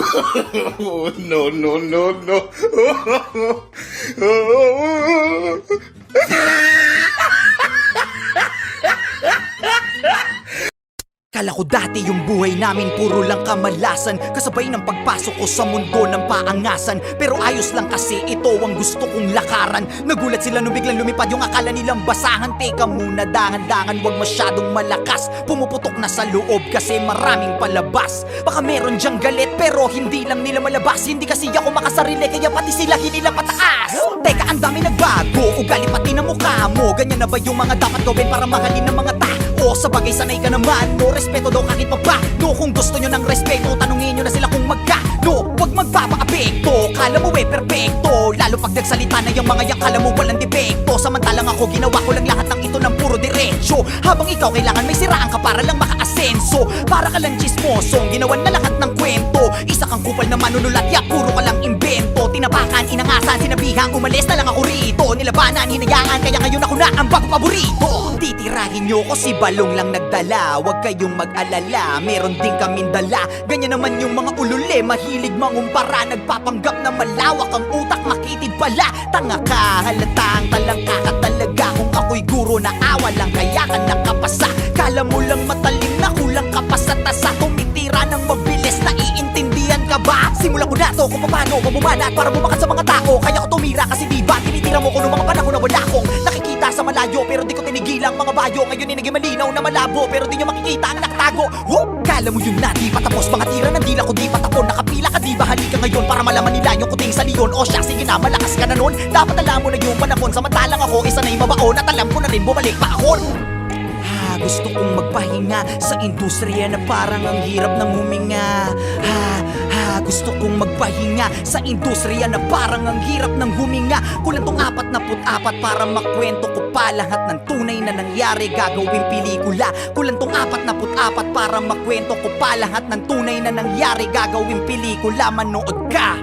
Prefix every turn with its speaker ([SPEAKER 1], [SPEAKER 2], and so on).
[SPEAKER 1] Oh, no, no, no, no.
[SPEAKER 2] Kala ko dati yung buhay namin puro lang kamalasan, kasabay ng pagpasok ko sa mundo ng paangasan. Pero ayos lang kasi ito ang gusto kong lakaran. Nagulat sila nung biglang lumipad yung akala nilang basahan. Teka muna, dangan-dangan, wag masyadong malakas. Pumuputok na sa loob kasi maraming palabas. Baka meron dyang galit pero hindi lang nila malabas. Hindi kasi ako makasarili kaya pati sila hinila pataas. Teka, ang dami nagbago, ugali pati na mukha mo. Ganyan na ba yung mga dapat gawin para mahalin ng mga tao? Sa bagay sanay ka naman, no respeto daw kahit pa. No, kung gusto nyo ng respeto, tanungin nyo na sila kung magkano. Huwag magpapakapekto, kala mo perfecto. Lalo pag nagsalita na yung mga yang kala mo walang depekto. Samantalang ako, ginawa ko lang lahat ng ito ng puro diretsyo. Habang ikaw kailangan may siraan ka para lang makaasenso. Para ka lang chismosong, ginawan na lahat ng kwento. Isa kang kupal na manunulat, ya puro ka lang imbento. Tinapakan, inangasan, sinabihang umalis na lang ako rito. Nilabanan, hinayaan, kaya ngayon ako na ang bago paborito. Titirahin nyo ko si balong lang nagdala. Huwag kayong mag-alala, meron din kaming dala. Ganyan naman yung mga ulule, mahilig mangumpara. Nagpapanggap na malawak ang utak, makitid pala. Tanga ka, halatang talangka ka talaga. Kung ako'y guro na awa lang, kaya ka nakapasa. Kala mo lang matalim na kulang ka pa sa tasa. Tumitira ng mabilis, naiintindihan ka ba? Simulan ko na to kung paano ko bumanat para bumakat sa mga tao. Kaya ko tumira kasi diba tinitira mo ko noong mga panahon na wala akong nakikita sa malayo. Pero di ko tinigilang mga bayo. Ngayon naging malinaw na malabo, pero di nyo makikita ang nakatago. Kala mo yun na di patapos, mga tira ng dila ko di patapon. Nakapila ka di ba, halika ngayon para malaman nila yung kuting sa leon. O siya, sige na, malakas ka na nun. Dapat alam mo na yung panahon, samantalang ako isa na yung mabaon. At alam ko na rin bumalik pa ako. Gusto kong magpahinga sa industriya na parang ang hirap ng huminga. Gusto kong magpahinga sa industriya na parang ang hirap ng huminga. Kulang tong 44 para makwento ko pa lahat ng tunay na nangyari, gagawing pelikula. Kulang tong 44 para makwento ko pa lahat ng tunay na nangyari, gagawing pelikula. Manood ka!